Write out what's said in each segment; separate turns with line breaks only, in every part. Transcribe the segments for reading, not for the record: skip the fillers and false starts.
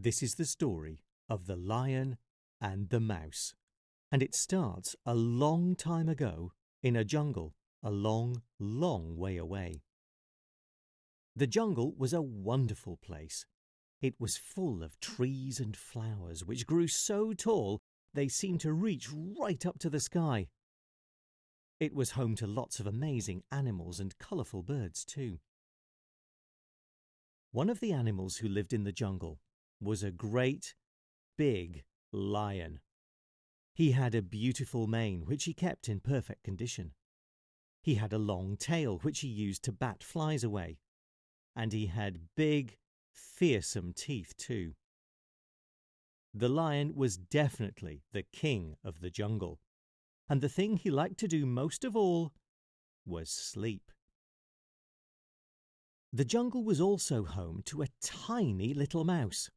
This is the story of the lion and the mouse, and it starts a long time ago in a jungle a long, long way away. The jungle was a wonderful place. It was full of trees and flowers which grew so tall they seemed to reach right up to the sky. It was home to lots of amazing animals and colourful birds too. One of the animals who lived in the jungle was a great, big lion. He had a beautiful mane which he kept in perfect condition. He had a long tail which he used to bat flies away, and he had big, fearsome teeth too. The lion was definitely the king of the jungle, and the thing he liked to do most of all was sleep. The jungle was also home to a tiny little mouse.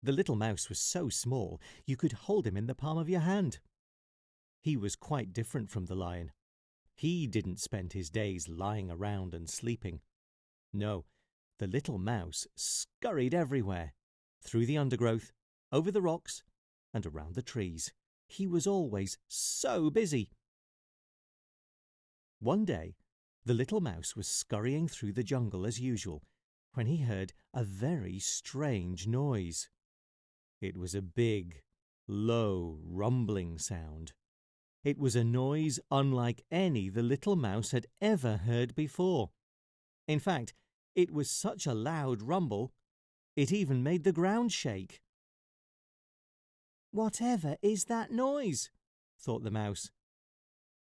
The little mouse was so small you could hold him in the palm of your hand. He was quite different from the lion. He didn't spend his days lying around and sleeping. No, the little mouse scurried everywhere, through the undergrowth, over the rocks, and around the trees. He was always so busy. One day, the little mouse was scurrying through the jungle as usual when he heard a very strange noise. It was a big, low, rumbling sound. It was a noise unlike any the little mouse had ever heard before. In fact, it was such a loud rumble, it even made the ground shake. "Whatever is that noise?" thought the mouse.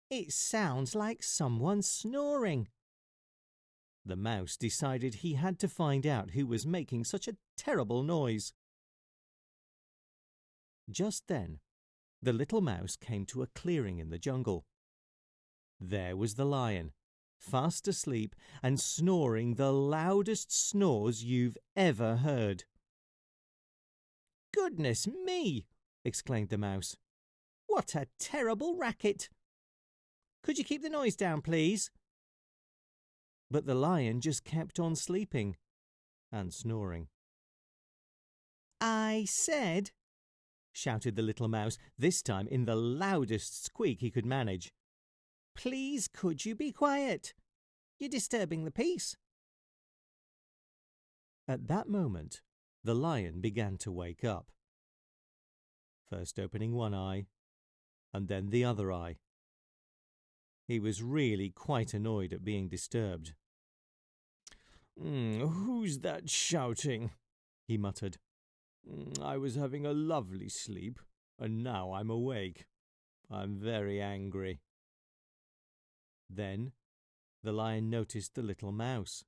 "It sounds like someone snoring." The mouse decided he had to find out who was making such a terrible noise. Just then, the little mouse came to a clearing in the jungle. There was the lion, fast asleep and snoring the loudest snores you've ever heard. "Goodness me!" exclaimed the mouse. "What a terrible racket! Could you keep the noise down, please?" But the lion just kept on sleeping and snoring. "I said," shouted the little mouse, this time in the loudest squeak he could manage, "please could you be quiet? You're disturbing the peace." At that moment, the lion began to wake up, first opening one eye and then the other eye. He was really quite annoyed at being disturbed. "Who's that shouting?" he muttered. "I was having a lovely sleep, and now I'm awake. I'm very angry." Then the lion noticed the little mouse.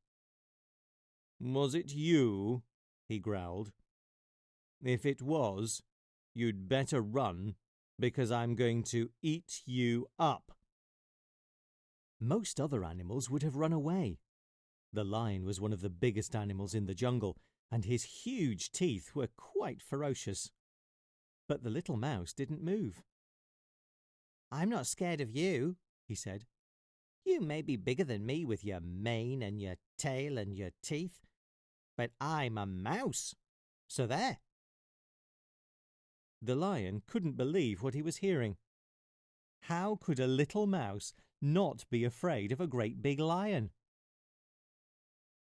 "Was it you?" he growled. "If it was, you'd better run, because I'm going to eat you up." Most other animals would have run away. The lion was one of the biggest animals in the jungle, and his huge teeth were quite ferocious. But the little mouse didn't move. "I'm not scared of you," he said. "You may be bigger than me with your mane and your tail and your teeth, but I'm a mouse, so there." The lion couldn't believe what he was hearing. How could a little mouse not be afraid of a great big lion?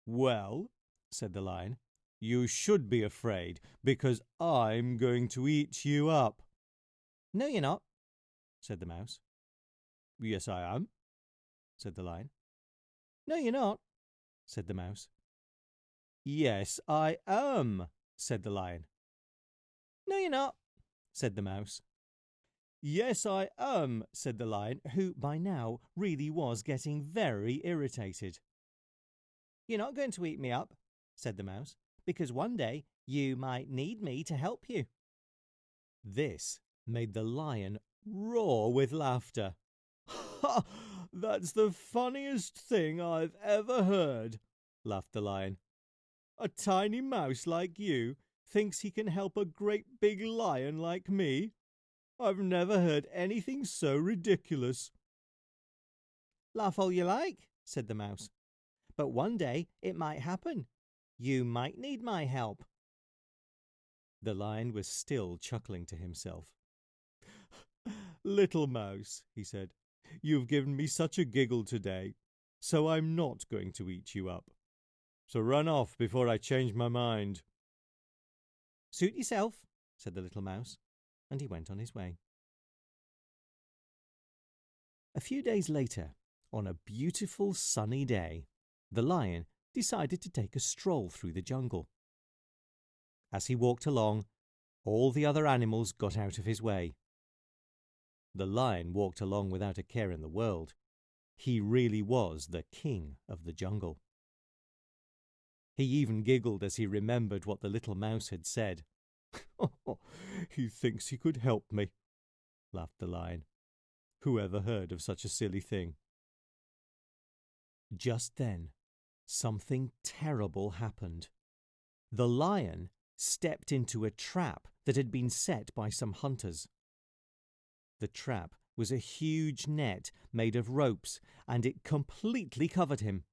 "Well," said the lion, "you should be afraid, because I'm going to eat you up." "No, you're not," said the mouse. "Yes, I am," said the lion. "No, you're not," said the mouse. "Yes, I am," said the lion. "No, you're not," said the mouse. "Yes, I am," said the lion, who by now really was getting very irritated. "You're not going to eat me up," said the mouse, "because one day you might need me to help you." This made the lion roar with laughter. "Ha! That's the funniest thing I've ever heard," laughed the lion. "A tiny mouse like you thinks he can help a great big lion like me? I've never heard anything so ridiculous." "Laugh all you like," said the mouse, "but one day it might happen. You might need my help." The lion was still chuckling to himself. "Little mouse," he said, "you've given me such a giggle today, so I'm not going to eat you up. So run off before I change my mind." "Suit yourself," said the little mouse, and he went on his way. A few days later, on a beautiful sunny day, the lion decided to take a stroll through the jungle. As he walked along, all the other animals got out of his way. The lion walked along without a care in the world. He really was the king of the jungle. He even giggled as he remembered what the little mouse had said. "He thinks he could help me," laughed the lion. "Who ever heard of such a silly thing?" Just then, something terrible happened. The lion stepped into a trap that had been set by some hunters. The trap was a huge net made of ropes, and it completely covered him.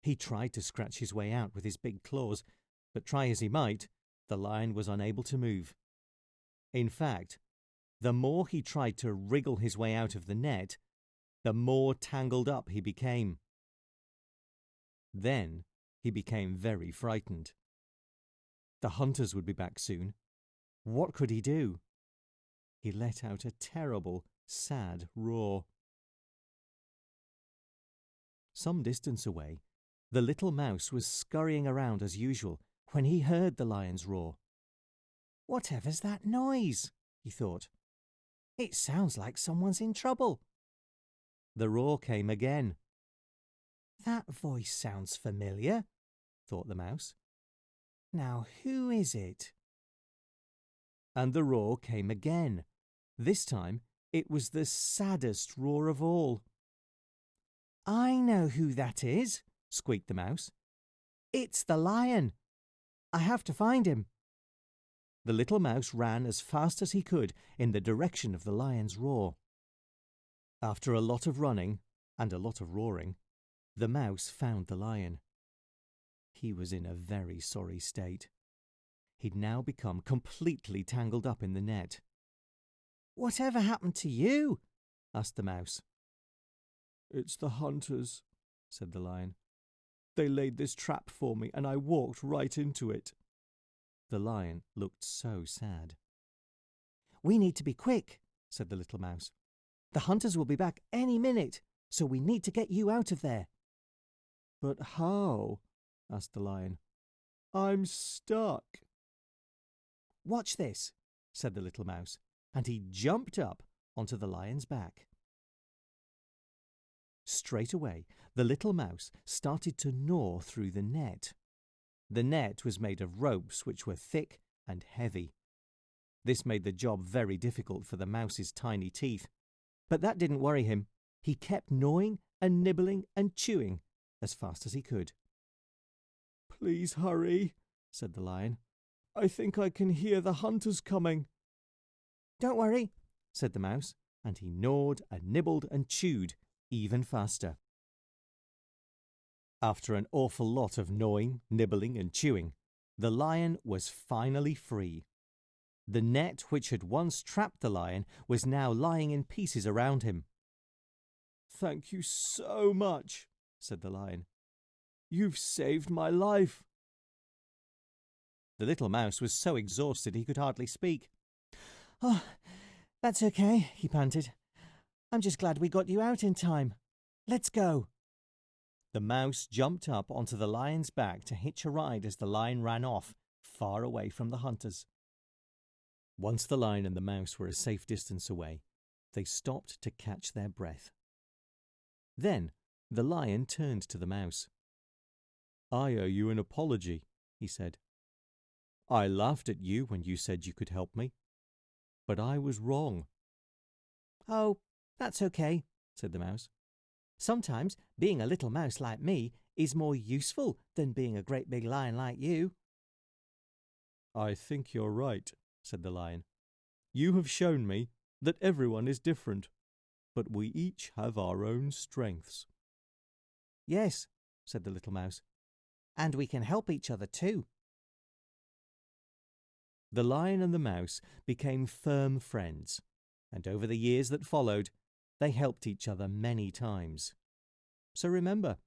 He tried to scratch his way out with his big claws, but try as he might, the lion was unable to move. In fact, the more he tried to wriggle his way out of the net, the more tangled up he became. Then he became very frightened. The hunters would be back soon. What could he do? He let out a terrible, sad roar. Some distance away, the little mouse was scurrying around as usual when he heard the lion's roar. "Whatever's that noise?" he thought. "It sounds like someone's in trouble." The roar came again. "That voice sounds familiar," thought the mouse. "Now who is it?" And the roar came again. This time it was the saddest roar of all. "I know who that is," squeaked the mouse. "It's the lion. I have to find him." The little mouse ran as fast as he could in the direction of the lion's roar. After a lot of running and a lot of roaring, the mouse found the lion. He was in a very sorry state. He'd now become completely tangled up in the net. "Whatever happened to you?" asked the mouse. "It's the hunters," said the lion. "They laid this trap for me, and I walked right into it." The lion looked so sad. "We need to be quick," said the little mouse. "The hunters will be back any minute, so we need to get you out of there." "But how?" asked the lion. "I'm stuck." "Watch this," said the little mouse, and he jumped up onto the lion's back. Straight away, the little mouse started to gnaw through the net. The net was made of ropes which were thick and heavy. This made the job very difficult for the mouse's tiny teeth. But that didn't worry him. He kept gnawing and nibbling and chewing as fast as he could. "Please hurry," said the lion. "I think I can hear the hunters coming." "Don't worry," said the mouse, and he gnawed and nibbled and chewed even faster. After an awful lot of gnawing, nibbling, and chewing, the lion was finally free. The net which had once trapped the lion was now lying in pieces around him. "Thank you so much," said the lion. "You've saved my life." The little mouse was so exhausted he could hardly speak. "Oh, that's okay," he panted. "I'm just glad we got you out in time. Let's go." The mouse jumped up onto the lion's back to hitch a ride as the lion ran off, far away from the hunters. Once the lion and the mouse were a safe distance away, they stopped to catch their breath. Then the lion turned to the mouse. "I owe you an apology," he said. "I laughed at you when you said you could help me, but I was wrong." "Oh, that's okay," said the mouse. "Sometimes being a little mouse like me is more useful than being a great big lion like you." "I think you're right," said the lion. "You have shown me that everyone is different, but we each have our own strengths." "Yes," said the little mouse, "and we can help each other too." The Lion and the Mouse became firm friends, and over the years that followed, they helped each other many times. So remember,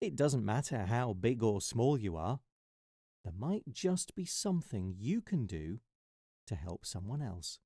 it doesn't matter how big or small you are, there might just be something you can do to help someone else.